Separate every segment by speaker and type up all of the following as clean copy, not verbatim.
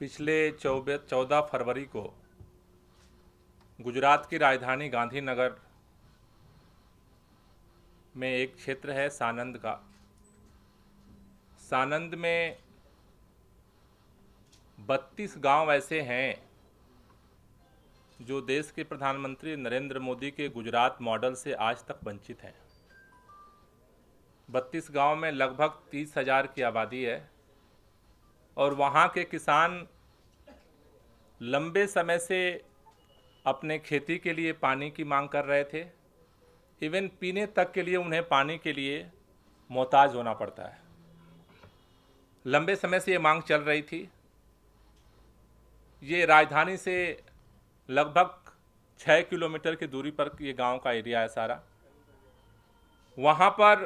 Speaker 1: पिछले 14 फरवरी को गुजरात की राजधानी गांधीनगर में एक क्षेत्र है सानंद का। सानंद में 32 गांव ऐसे हैं जो देश के प्रधानमंत्री नरेंद्र मोदी के गुजरात मॉडल से आज तक वंचित हैं। 32 गांव में लगभग 30,000 की आबादी है और वहाँ के किसान लंबे समय से अपने खेती के लिए पानी की मांग कर रहे थे। इवन पीने तक के लिए उन्हें पानी के लिए मोहताज होना पड़ता है। लंबे समय से ये मांग चल रही थी। ये राजधानी से लगभग 6 किलोमीटर की दूरी पर ये गांव का एरिया है सारा। वहाँ पर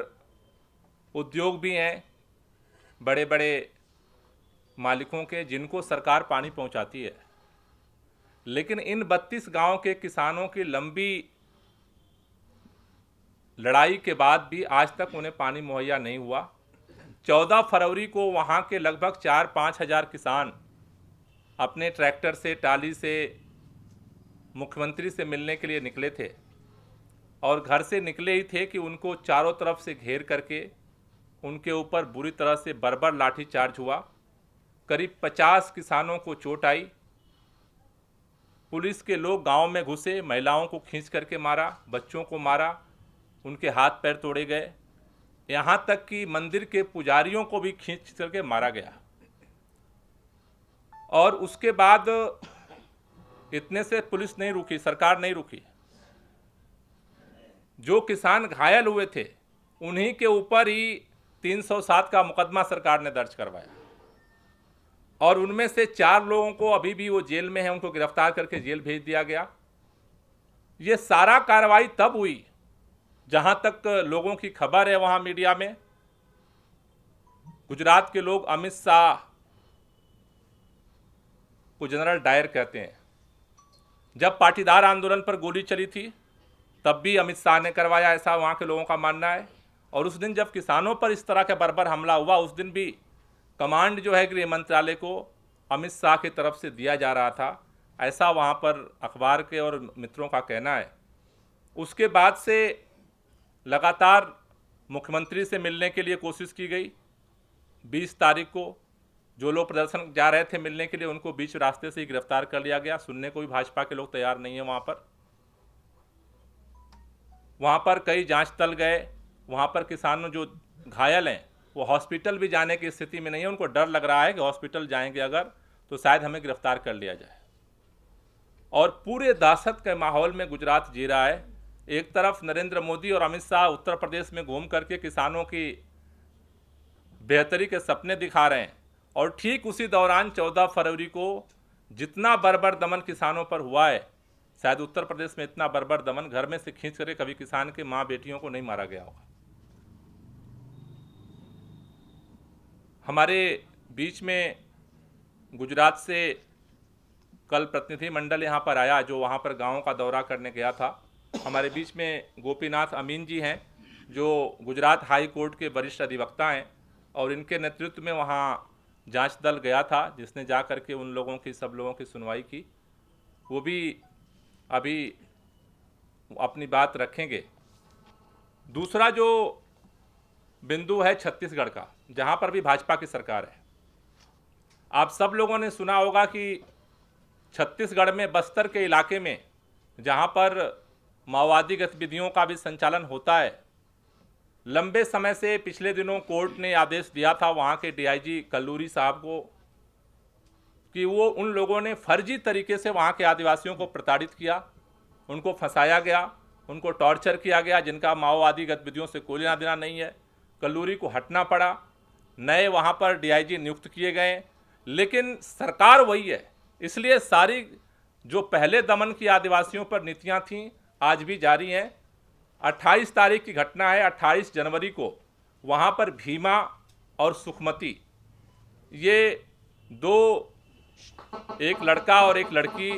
Speaker 1: उद्योग भी हैं बड़े बड़े मालिकों के, जिनको सरकार पानी पहुँचाती है। लेकिन इन 32 गांव के किसानों की लंबी लड़ाई के बाद भी आज तक उन्हें पानी मुहैया नहीं हुआ। 14 फरवरी को वहाँ के लगभग 4-5 हज़ार किसान अपने ट्रैक्टर से, टाली से मुख्यमंत्री से मिलने के लिए निकले थे और घर से निकले ही थे कि उनको चारों तरफ से घेर करके उनके ऊपर बुरी तरह से बर्बर लाठीचार्ज हुआ। करीब 50 किसानों को चोट आई। पुलिस के लोग गांव में घुसे, महिलाओं को खींच करके मारा, बच्चों को मारा, उनके हाथ पैर तोड़े गए। यहाँ तक कि मंदिर के पुजारियों को भी खींच करके मारा गया। और उसके बाद इतने से पुलिस नहीं रुकी, सरकार नहीं रुकी। जो किसान घायल हुए थे उन्हीं के ऊपर ही 307 का मुकदमा सरकार ने दर्ज करवाया और उनमें से 4 लोगों को अभी भी वो जेल में है, उनको गिरफ्तार करके जेल भेज दिया गया। ये सारा कार्रवाई तब हुई, जहां तक लोगों की खबर है वहां मीडिया में, गुजरात के लोग अमित शाह को जनरल डायर कहते हैं। जब पाटीदार आंदोलन पर गोली चली थी तब भी अमित शाह ने करवाया, ऐसा वहां के लोगों का मानना है। और उस दिन जब किसानों पर इस तरह का बर्बर हमला हुआ, उस दिन भी कमांड जो है गृह मंत्रालय को अमित शाह की तरफ से दिया जा रहा था, ऐसा वहाँ पर अखबार के और मित्रों का कहना है। उसके बाद से लगातार मुख्यमंत्री से मिलने के लिए कोशिश की गई। 20 तारीख को जो लोग प्रदर्शन जा रहे थे मिलने के लिए, उनको बीच रास्ते से ही गिरफ्तार कर लिया गया। सुनने को भी भाजपा के लोग तैयार नहीं है। वहाँ पर कई जांच दल गए। वहाँ पर किसानों जो घायल हैं वो हॉस्पिटल भी जाने की स्थिति में नहीं है। उनको डर लग रहा है कि हॉस्पिटल जाएंगे अगर तो शायद हमें गिरफ्तार कर लिया जाए। और पूरे दहशत के माहौल में गुजरात जी रहा है। एक तरफ नरेंद्र मोदी और अमित शाह उत्तर प्रदेश में घूम करके किसानों की बेहतरी के सपने दिखा रहे हैं और ठीक उसी दौरान 14 फरवरी को जितना बर्बर दमन किसानों पर हुआ है, शायद उत्तर प्रदेश में इतना बर्बर दमन घर में से खींच करके कभी किसान के माँ बेटियों को नहीं मारा गया होगा। हमारे बीच में गुजरात से कल प्रतिनिधिमंडल यहाँ पर आया, जो वहाँ पर गाँव का दौरा करने गया था। हमारे बीच में गोपीनाथ अमीन जी हैं, जो गुजरात हाई कोर्ट के वरिष्ठ अधिवक्ता हैं और इनके नेतृत्व में वहाँ जांच दल गया था, जिसने जा कर के उन लोगों की, सब लोगों की सुनवाई की। वो भी अभी अपनी बात रखेंगे। दूसरा जो बिंदु है छत्तीसगढ़ का, जहाँ पर भी भाजपा की सरकार है। आप सब लोगों ने सुना होगा कि छत्तीसगढ़ में बस्तर के इलाके में, जहाँ पर माओवादी गतिविधियों का भी संचालन होता है, लंबे समय से पिछले दिनों कोर्ट ने आदेश दिया था वहाँ के डीआईजी कल्लूरी साहब को कि वो, उन लोगों ने फर्जी तरीके से वहाँ के आदिवासियों को प्रताड़ित किया, उनको फंसाया गया, उनको टॉर्चर किया गया, जिनका माओवादी गतिविधियों से कोई लेना देना नहीं है। कल्लूरी को हटना पड़ा, नए वहाँ पर डीआईजी नियुक्त किए गए, लेकिन सरकार वही है। इसलिए सारी जो पहले दमन की आदिवासियों पर नीतियाँ थीं आज भी जारी हैं। 28 तारीख की घटना है। 28 जनवरी को वहाँ पर भीमा और सुखमती, ये दो, एक लड़का और एक लड़की,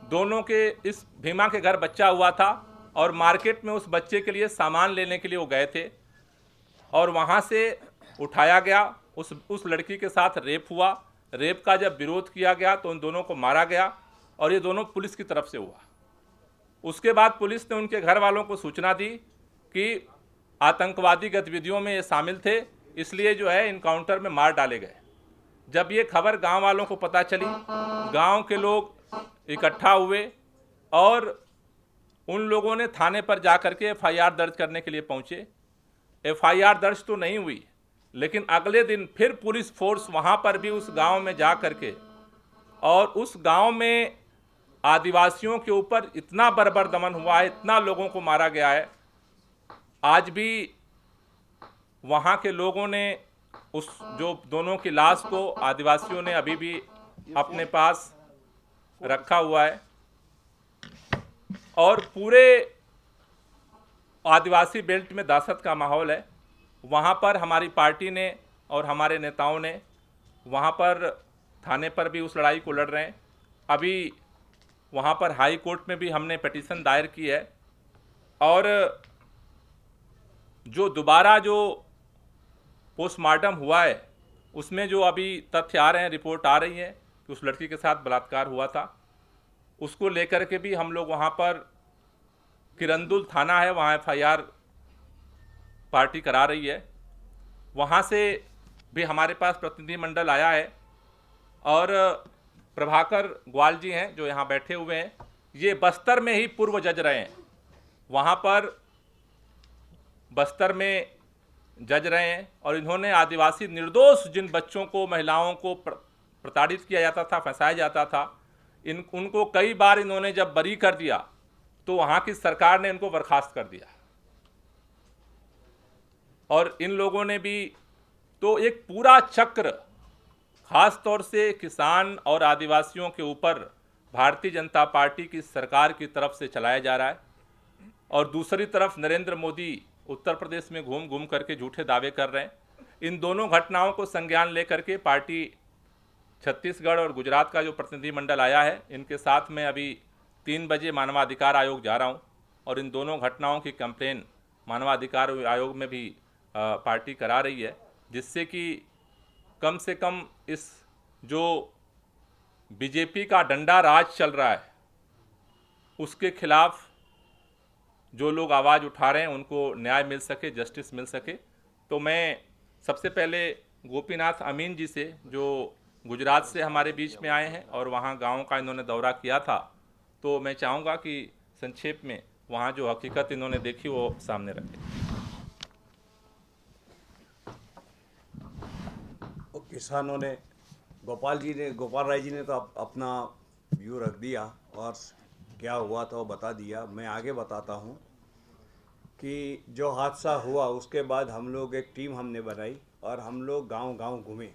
Speaker 1: दोनों के, इस भीमा के घर बच्चा हुआ था और मार्केट में उस बच्चे के लिए सामान लेने के लिए वो गए थे और वहाँ से उठाया गया। उस लड़की के साथ रेप हुआ, रेप का जब विरोध किया गया तो उन दोनों को मारा गया और ये दोनों पुलिस की तरफ से हुआ। उसके बाद पुलिस ने उनके घर वालों को सूचना दी कि आतंकवादी गतिविधियों में ये शामिल थे, इसलिए जो है इनकाउंटर में मार डाले गए। जब ये खबर गांव वालों को पता चली, गांव के लोग इकट्ठा हुए और उन लोगों ने थाने पर जाकर के एफआईआर दर्ज करने के लिए पहुंचे। एफआईआर दर्ज तो नहीं हुई, लेकिन अगले दिन फिर पुलिस फोर्स वहां पर भी उस गांव में जा करके और उस गांव में आदिवासियों के ऊपर इतना बर्बर दमन हुआ है, इतना लोगों को मारा गया है। आज भी वहाँ के लोगों ने उस जो दोनों की लाश को आदिवासियों ने अभी भी अपने पास रखा हुआ है और पूरे आदिवासी बेल्ट में दहशत का माहौल है। वहाँ पर हमारी पार्टी ने और हमारे नेताओं ने वहाँ पर थाने पर भी उस लड़ाई को लड़ रहे हैं। अभी वहाँ पर हाई कोर्ट में भी हमने पिटीशन दायर की है और जो दोबारा जो पोस्टमार्टम हुआ है उसमें जो अभी तथ्य आ रहे हैं, रिपोर्ट आ रही है कि उस लड़की के साथ बलात्कार हुआ था, उसको लेकर के भी हम लोग वहाँ पर किरंदुल थाना है, वहाँ एफआईआर पार्टी करा रही है। वहाँ से भी हमारे पास प्रतिनिधिमंडल आया है और प्रभाकर ग्वाल जी हैं जो यहाँ बैठे हुए हैं, ये बस्तर में ही पूर्व जज रहे हैं। वहाँ पर बस्तर में जज रहे हैं और इन्होंने आदिवासी निर्दोष जिन बच्चों को, महिलाओं को प्रताड़ित किया जाता था, फंसाया जाता था, उनको कई बार इन्होंने जब बरी कर दिया तो वहाँ की सरकार ने इनको बर्खास्त कर दिया। और इन लोगों ने भी तो एक पूरा चक्र खास तौर से किसान और आदिवासियों के ऊपर भारतीय जनता पार्टी की सरकार की तरफ से चलाया जा रहा है। और दूसरी तरफ नरेंद्र मोदी उत्तर प्रदेश में घूम घूम करके झूठे दावे कर रहे हैं। इन दोनों घटनाओं को संज्ञान लेकर के पार्टी छत्तीसगढ़ और गुजरात का जो प्रतिनिधिमंडल आया है, इनके साथ में अभी 3 बजे मानवाधिकार आयोग जा रहा हूं और इन दोनों घटनाओं की कंप्लेन मानवाधिकार आयोग में भी पार्टी करा रही है, जिससे कि कम से कम इस जो बीजेपी का डंडा राज चल रहा है उसके खिलाफ जो लोग आवाज़ उठा रहे हैं उनको न्याय मिल सके, जस्टिस मिल सके। तो मैं सबसे पहले गोपीनाथ अमीन जी से, जो गुजरात से हमारे बीच में आए हैं और वहाँ गाँव का इन्होंने दौरा किया था, तो मैं चाहूँगा कि संक्षेप में वहाँ जो हकीकत इन्होंने देखी वो सामने रखें।
Speaker 2: किसानों ने गोपाल राय जी ने तो अपना व्यू रख दिया और क्या हुआ था वो बता दिया। मैं आगे बताता हूँ कि जो हादसा हुआ उसके बाद हम लोग एक टीम हमने बनाई और हम लोग गांव-गांव घूमे।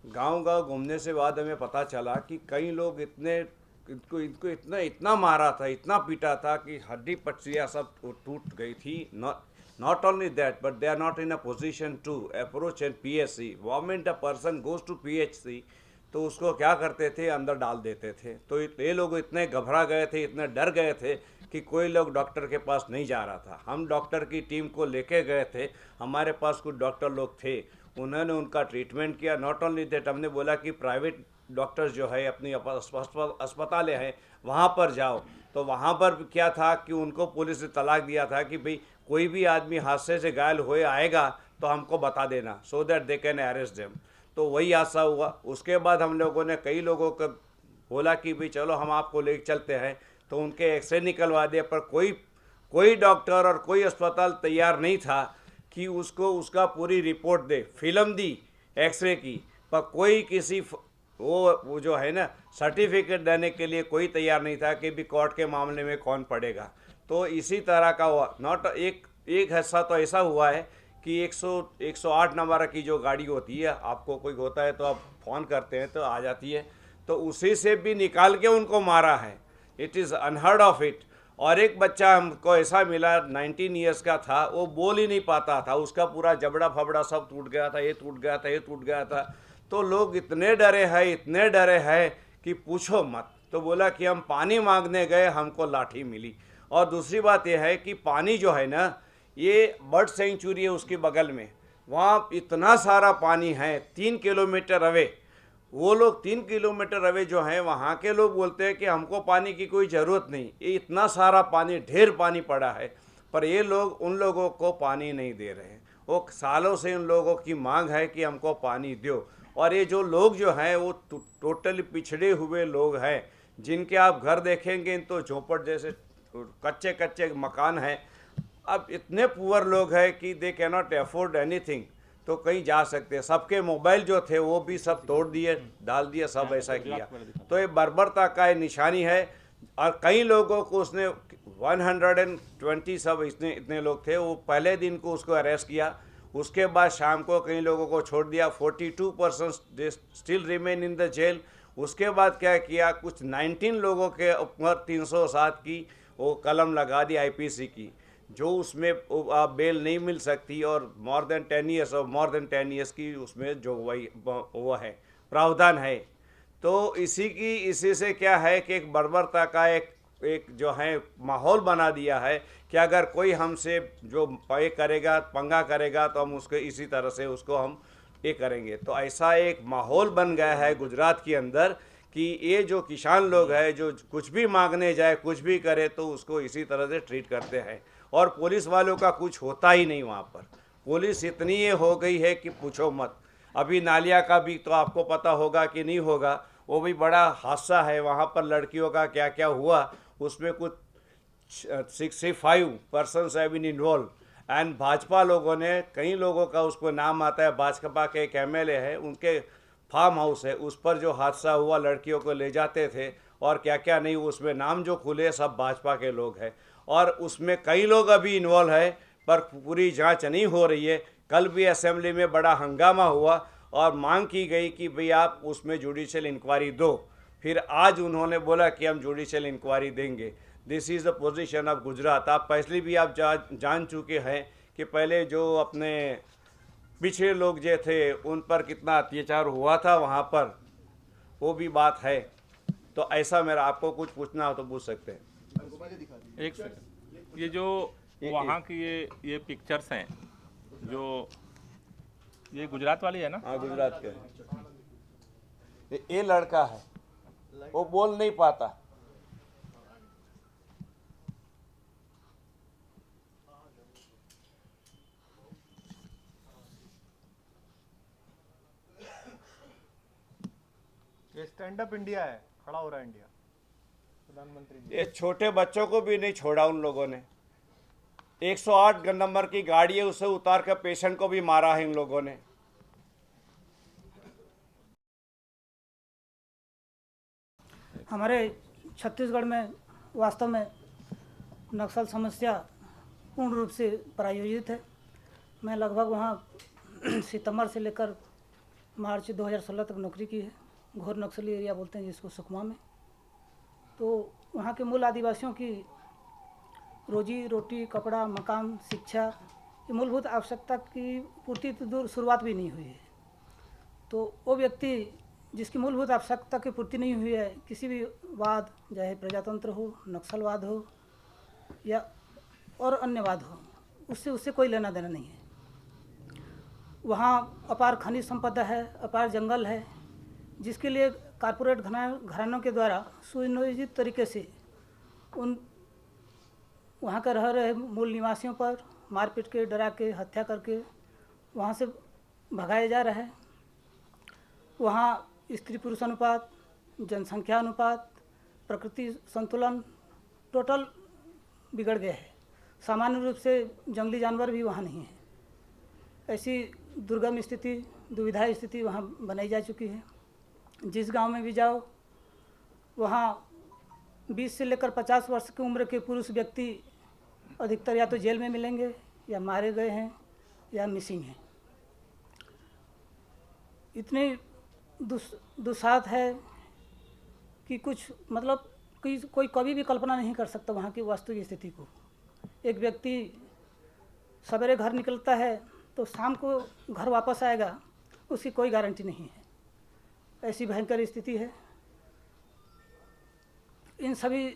Speaker 2: गांव-गांव घूमने से बाद हमें पता चला कि कई लोग इनको इतना मारा था, इतना पीटा था कि हड्डी पसलियाँ सब टूट गई थी। Not only that, but they are not in a position to approach and PHC. Moment a person goes to PHC, तो उसको क्या करते थे, अंदर डाल देते थे। तो ये लोग इतने घबरा गए थे, इतने डर गए थे कि कोई लोग डॉक्टर के पास नहीं जा रहा था। हम डॉक्टर की टीम को लेके गए थे, हमारे पास कुछ डॉक्टर लोग थे, उन्होंने उनका ट्रीटमेंट किया। नॉट ओनली दैट, हमने बोला कि प्राइवेट डॉक्टर्स जो है अपनी अस्पताल हैं वहाँ पर जाओ। तो वहाँ पर क्या था कि उनको पुलिस ने तलाक दिया था कि भाई कोई भी आदमी हादसे से घायल हुए आएगा तो हमको बता देना, so that they can arrest them. तो वही हादसा हुआ। उसके बाद हम लोगों ने कई लोगों को बोला कि भाई चलो हम आपको ले चलते हैं, तो उनके एक्सरे निकलवा दिए, पर कोई डॉक्टर और कोई अस्पताल तैयार नहीं था कि उसको उसका पूरी रिपोर्ट दे। फिल्म दी एक्सरे की, पर कोई किसी वो जो है ना सर्टिफिकेट देने के लिए कोई तैयार नहीं था कि भी कोर्ट के मामले में कौन पड़ेगा। तो इसी तरह का हुआ। नॉट एक हिस्सा तो ऐसा हुआ है कि 108 नंबर की जो गाड़ी होती है, आपको कोई होता है तो आप फ़ोन करते हैं तो आ जाती है, तो उसी से भी निकाल के उनको मारा है। It is unheard of it. और एक बच्चा हमको ऐसा मिला 19 ईयर्स का था, वो बोल ही नहीं पाता था, उसका पूरा जबड़ा फबड़ा सब टूट गया था, ये टूट गया था, ये टूट गया था। तो लोग इतने डरे हैं कि पूछो मत। तो बोला कि हम पानी मांगने गए, हमको लाठी मिली। और दूसरी बात यह है कि पानी जो है ना, ये बर्ड सेंचुरी है उसके बगल में, वहाँ इतना सारा पानी है 3 किलोमीटर अवे। वो लोग 3 किलोमीटर अवे जो हैं वहाँ के लोग बोलते हैं कि हमको पानी की कोई ज़रूरत नहीं, ये इतना सारा पानी, ढेर पानी पड़ा है, पर ये लोग उन लोगों को पानी नहीं दे रहे हैं। वो सालों से उन लोगों की मांग है कि हमको पानी दो। और ये जो लोग जो हैं वो टोटली पिछड़े हुए लोग हैं, जिनके आप घर देखेंगे तो झोंपड़ जैसे कच्चे कच्चे मकान हैं। अब इतने पुअर लोग हैं कि they can not afford anything, तो कहीं जा सकते हैं। सबके मोबाइल जो थे वो भी सब तोड़ दिए, डाल दिए, सब ऐसा किया। तो ये बर्बरता का ये निशानी है। और कई लोगों को उसने 120 सब इतने लोग थे, वो पहले दिन को उसको अरेस्ट किया, उसके बाद शाम को कई लोगों को छोड़ दिया। 42% still remain in the jail. उसके बाद क्या किया, कुछ 19 लोगों के ऊपर 307 की वो कलम लगा दी आईपीसी की, जो उसमें बेल नहीं मिल सकती, और मोर देन 10 ईयर्स और मोर देन 10 ईयर्स की उसमें जो वही वो है, प्रावधान है। तो इसी से क्या है कि एक बर्बरता का एक जो है माहौल बना दिया है कि अगर कोई हमसे जो पे करेगा, पंगा करेगा, तो हम उसको इसी तरह से उसको हम ये करेंगे। तो ऐसा एक माहौल बन गया है गुजरात के अंदर कि ये जो किसान लोग हैं, जो कुछ भी मांगने जाए, कुछ भी करे, तो उसको इसी तरह से ट्रीट करते हैं। और पुलिस वालों का कुछ होता ही नहीं वहाँ पर। पुलिस इतनी ये हो गई है कि पूछो मत। अभी नालिया का भी तो आपको पता होगा कि नहीं होगा, वो भी बड़ा हादसा है वहाँ पर, लड़कियों का क्या क्या हुआ, उसमें कुछ 65 persons have been involve. And Bhajpa लोगों ने, कई लोगों का उसको नाम आता है, भाजपा के एक एमएलए है, उनके फार्म हाउस है, उस पर जो हादसा हुआ, लड़कियों को ले जाते थे और क्या क्या नहीं, उसमें नाम जो खुले सब भाजपा के लोग हैं। और उसमें कई लोग अभी इन्वॉल्व है, पर पूरी जांच नहीं हो रही है। कल भी असेंबली में बड़ा हंगामा हुआ और मांग की गई कि भाई आप उसमें जुडिशियल इंक्वायरी दो। फिर आज उन्होंने बोला कि हम जुडिशियल इंक्वायरी देंगे। This is the position of Gujarat. आप पहले भी आप जान चुके हैं कि पहले जो अपने पिछड़े लोग जो थे उन पर कितना अत्याचार हुआ था वहाँ पर, वो भी बात है। तो ऐसा मेरा आपको कुछ पूछना हो तो पूछ सकते हैं।
Speaker 1: एक सेकंड, ये जो वहाँ की ये पिक्चर्स हैं, जो ये गुजरात वाली है ना?
Speaker 2: हाँ, गुजरात के हैं। ये लड़का है, वो बोल नहीं पाता।
Speaker 3: ये स्टैंड अप इंडिया है, खड़ा हो रहा है इंडिया, प्रधानमंत्री जी।
Speaker 2: ये छोटे बच्चों को भी नहीं छोड़ा उन लोगों ने। 108 नंबर की गाड़ी है, उसे उतार कर पेशेंट को भी मारा है इन लोगों ने।
Speaker 4: हमारे छत्तीसगढ़ में वास्तव में नक्सल समस्या पूर्ण रूप से प्रायोजित है। मैं लगभग वहाँ सितंबर से लेकर मार्च 2016 तक नौकरी की है। घोर नक्सली एरिया बोलते हैं जिसको, सुकमा में। तो वहाँ के मूल आदिवासियों की रोजी रोटी, कपड़ा, मकान, शिक्षा, ये मूलभूत आवश्यकता की पूर्ति तो दूर, शुरुआत भी नहीं हुई है। तो वो व्यक्ति जिसकी मूलभूत आवश्यकता की पूर्ति नहीं हुई है, किसी भी वाद, चाहे प्रजातंत्र हो, नक्सलवाद हो या और अन्य वाद हो, उससे कोई लेना देना नहीं है। वहाँ अपार खनिज संपदा है, अपार जंगल है, जिसके लिए कारपोरेट घरानों के द्वारा सुनियोजित तरीके से उन वहाँ के रह रहे मूल निवासियों पर मारपीट के, डरा के, हत्या करके वहाँ से भगाया जा रहा है। वहाँ स्त्री पुरुष अनुपात, जनसंख्या अनुपात, प्रकृति संतुलन टोटल बिगड़ गया है। सामान्य रूप से जंगली जानवर भी वहाँ नहीं है। ऐसी दुर्गम स्थिति, दुविधा स्थिति वहाँ बनाई जा चुकी है। जिस गांव में भी जाओ, वहाँ 20 से लेकर 50 वर्ष की उम्र के पुरुष व्यक्ति अधिकतर या तो जेल में मिलेंगे, या मारे गए हैं, या मिसिंग हैं। इतनी दुस्साहत है कि कुछ मतलब कोई कभी भी कल्पना नहीं कर सकता वहाँ की वास्तविक स्थिति को। एक व्यक्ति सवेरे घर निकलता है तो शाम को घर वापस आएगा, उसकी कोई गारंटी नहीं है। ऐसी भयंकर स्थिति है। इन सभी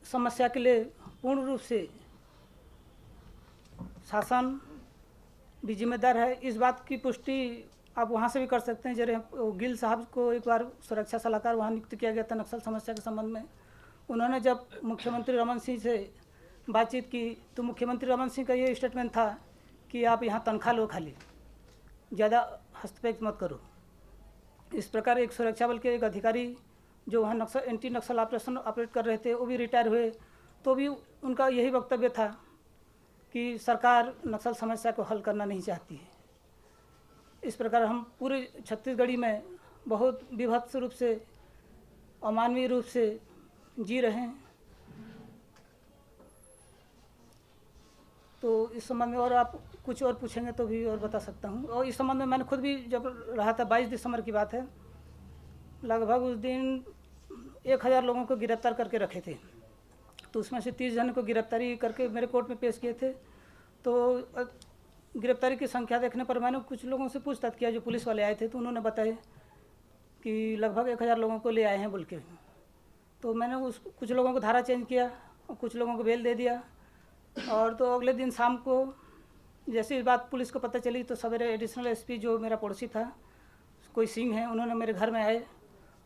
Speaker 4: समस्या के लिए पूर्ण रूप से शासन भी जिम्मेदार है। इस बात की पुष्टि आप वहाँ से भी कर सकते हैं। जैसे गिल साहब को एक बार सुरक्षा सलाहकार वहाँ नियुक्त किया गया था नक्सल समस्या के संबंध में। उन्होंने जब मुख्यमंत्री रमन सिंह से बातचीत की तो मुख्यमंत्री रमन सिंह का ये स्टेटमेंट था कि आप यहाँ तनख्वाह लो, खाली ज़्यादा हस्तक्षेप मत करो। इस प्रकार एक सुरक्षा बल के एक अधिकारी जो वहाँ नक्सल एंटी नक्सल ऑपरेशन ऑपरेट कर रहे थे वो भी रिटायर हुए, तो भी उनका यही वक्तव्य था कि सरकार नक्सल समस्या को हल करना नहीं चाहती है। इस प्रकार हम पूरे छत्तीसगढ़ी में बहुत विभत्स रूप से अमानवीय रूप से जी रहे हैं। तो इस संबंध में और आप कुछ और पूछेंगे तो भी और बता सकता हूँ। और इस संबंध में मैंने खुद भी जब रहा था, 22 दिसंबर की बात है, लगभग उस दिन 1000 लोगों को गिरफ्तार करके रखे थे। तो उसमें से 30 जन को गिरफ्तारी करके मेरे कोर्ट में पेश किए थे। तो गिरफ्तारी की संख्या देखने पर मैंने कुछ लोगों से पूछताछ किया जो पुलिस वाले आए थे, तो उन्होंने बताया कि लगभग 1000 लोगों को ले आए हैं बोल के। तो मैंने उस कुछ लोगों को धारा चेंज किया और कुछ लोगों को बेल दे दिया। और तो अगले दिन शाम को जैसे इस बात पुलिस को पता चली तो सवेरे एडिशनल एसपी जो मेरा पड़ोसी था, कोई सिंह है, उन्होंने मेरे घर में आए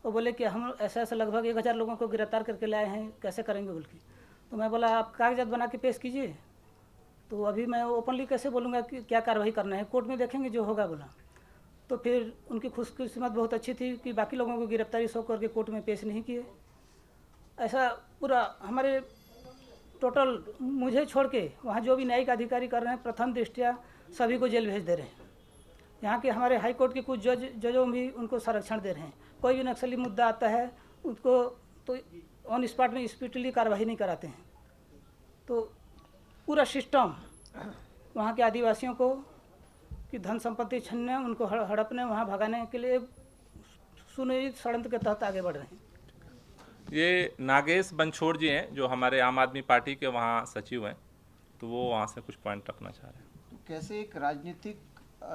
Speaker 4: और बोले कि हम ऐसा ऐसा लगभग 1000 लोगों को गिरफ्तार करके लाए हैं, कैसे करेंगे बोल के। तो मैं बोला आप कागजात बना के पेश कीजिए। तो अभी मैं ओपनली कैसे बोलूँगा कि क्या कार्रवाई करना है, कोर्ट में देखेंगे जो होगा बोला। तो फिर उनकी खुशकिस्मत बहुत अच्छी थी कि बाकी लोगों को गिरफ्तारी सौ करके कोर्ट में पेश नहीं किए। ऐसा पूरा हमारे टोटल मुझे छोड़ के वहाँ जो भी न्यायिक अधिकारी कर रहे हैं प्रथम दृष्टया सभी को जेल भेज दे रहे हैं। यहाँ के हमारे हाई कोर्ट के कुछ जजों भी उनको संरक्षण दे रहे हैं। कोई भी नक्सली मुद्दा आता है उनको तो ऑन स्पॉट में स्पीडली कार्रवाई नहीं कराते हैं। तो पूरा सिस्टम वहाँ के आदिवासियों को कि धन संपत्ति छीनने, उनको हड़पने, वहाँ भगाने के लिए सुनियोजित षड्यंत्र के तहत आगे बढ़ रहे हैं।
Speaker 1: ये नागेश बंछोड़ जी हैं जो हमारे आम आदमी पार्टी के वहाँ सचिव हैं, तो वो वहाँ से कुछ पॉइंट रखना चाह रहे हैं।
Speaker 5: तो कैसे एक राजनीतिक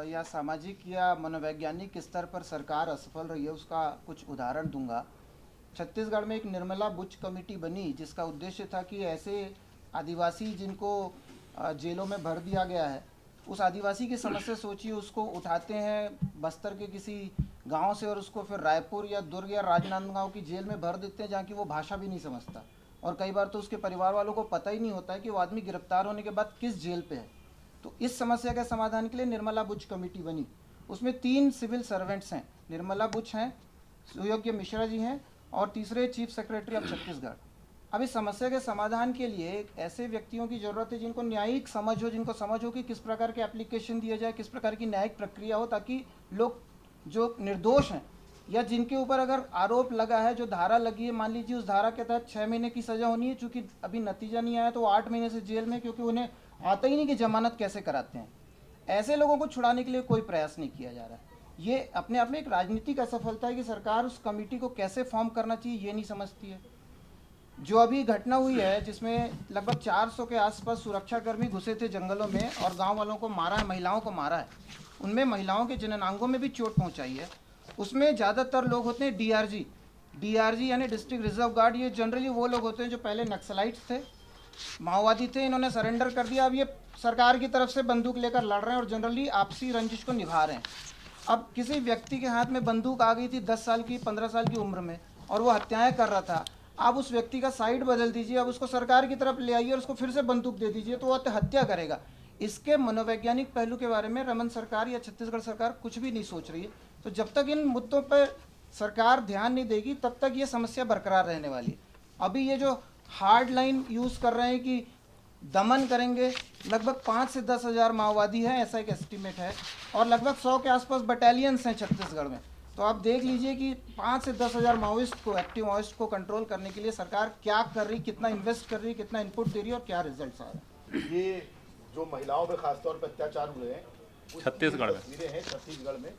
Speaker 5: या सामाजिक या मनोवैज्ञानिक स्तर पर सरकार असफल रही है उसका कुछ उदाहरण दूंगा। छत्तीसगढ़ में एक निर्मला बुच कमेटी बनी जिसका उद्देश्य था कि ऐसे आदिवासी जिनको जेलों में भर दिया गया है, उस आदिवासी की समस्या सोचिए, उसको उठाते हैं बस्तर के किसी गांव से और उसको फिर रायपुर या दुर्ग या राजनांदगांव की जेल में भर देते हैं जहाँ की वो भाषा भी नहीं समझता। और कई बार तो उसके परिवार वालों को पता ही नहीं होता है कि वो आदमी गिरफ्तार होने के बाद किस जेल पे है। तो इस समस्या के समाधान के लिए निर्मला बुच कमेटी बनी। उसमें 3 सिविल सर्वेंट्स हैं, निर्मला बुच हैं, सुयोग्य मिश्रा जी हैं और तीसरे चीफ सेक्रेटरी ऑफ छत्तीसगढ़। अब इस समस्या के समाधान के लिए ऐसे व्यक्तियों की ज़रूरत है जिनको न्यायिक समझ हो, जिनको समझ हो कि किस प्रकार के एप्लीकेशन दिया जाए, किस प्रकार की न्यायिक प्रक्रिया हो, ताकि लोग जो निर्दोष हैं या जिनके ऊपर अगर आरोप लगा है, जो धारा लगी है, मान लीजिए उस धारा के तहत 6 महीने की सज़ा होनी है, चूँकि अभी नतीजा नहीं आया तो 8 महीने से जेल में, क्योंकि उन्हें आता ही नहीं कि जमानत कैसे कराते हैं। ऐसे लोगों को छुड़ाने के लिए कोई प्रयास नहीं किया जा रहा है। ये अपने आप में एक राजनीतिक असफलता है कि सरकार उस कमेटी को कैसे फॉर्म करना चाहिए ये नहीं समझती है। जो अभी घटना हुई है जिसमें लगभग 400 के आसपास सुरक्षाकर्मी घुसे थे जंगलों में और गांव वालों को मारा है, महिलाओं को मारा है, उनमें महिलाओं के जननांगों में भी चोट पहुंचाई है। उसमें ज़्यादातर लोग होते हैं डीआरजी यानी डिस्ट्रिक्ट रिजर्व गार्ड। ये जनरली वो लोग होते हैं जो पहले नक्सलाइट्स थे, माओवादी थे, इन्होंने सरेंडर कर दिया, अब ये सरकार की तरफ से बंदूक लेकर लड़ रहे हैं और जनरली आपसी रंजिश को निभा रहे हैं। अब किसी व्यक्ति के हाथ में बंदूक आ गई थी 10 साल की 15 साल की उम्र में और वो हत्याएं कर रहा था, आप उस व्यक्ति का साइड बदल दीजिए, अब उसको सरकार की तरफ ले आइए और उसको फिर से बंदूक दे दीजिए तो वो हत्या करेगा। इसके मनोवैज्ञानिक पहलू के बारे में रमन सरकार या छत्तीसगढ़ सरकार कुछ भी नहीं सोच रही है। तो जब तक इन मुद्दों पर सरकार ध्यान नहीं देगी तब तक ये समस्या बरकरार रहने वाली है। अभी ये जो हार्ड लाइन यूज़ कर रहे हैं कि दमन करेंगे, लगभग 5 से 10 हज़ार माओवादी हैं, ऐसा एक एस्टीमेट है, और लगभग 100 के आसपास बटालियंस हैं छत्तीसगढ़ में। तो आप देख लीजिए कि 5 से 10 हज़ार माओइस्ट को, एक्टिव माओइस्ट को कंट्रोल करने के लिए सरकार क्या कर रही, कितना इन्वेस्ट कर रही, कितना इनपुट दे रही है और क्या रिजल्ट्स आ रहे हैं।
Speaker 6: ये जो महिलाओं पे खासतौर पर अत्याचार हुए हैं
Speaker 1: छत्तीसगढ़ में,
Speaker 6: तस्वीरें हैं छत्तीसगढ़ में।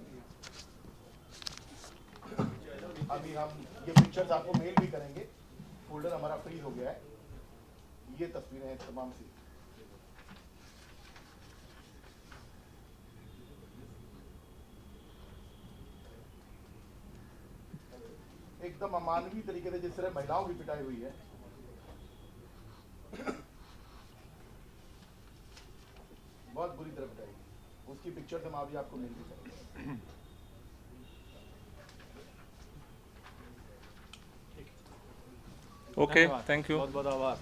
Speaker 6: अभी हम ये पिक्चर्स आपको मेल भी करेंगे, फोल्डर हमारा फ्रीज हो गया है। ये तस्वीरें हैं तमाम सी। एकदम अमानवीय तरीके से जिस तरह महिलाओं की पिटाई हुई है, बहुत बुरी तरह पिटाई। उसकी पिक्चर्स हम अभी आपको मिल भी करेंगे।
Speaker 1: Okay, thank you.
Speaker 3: बहुत बहुत आभार।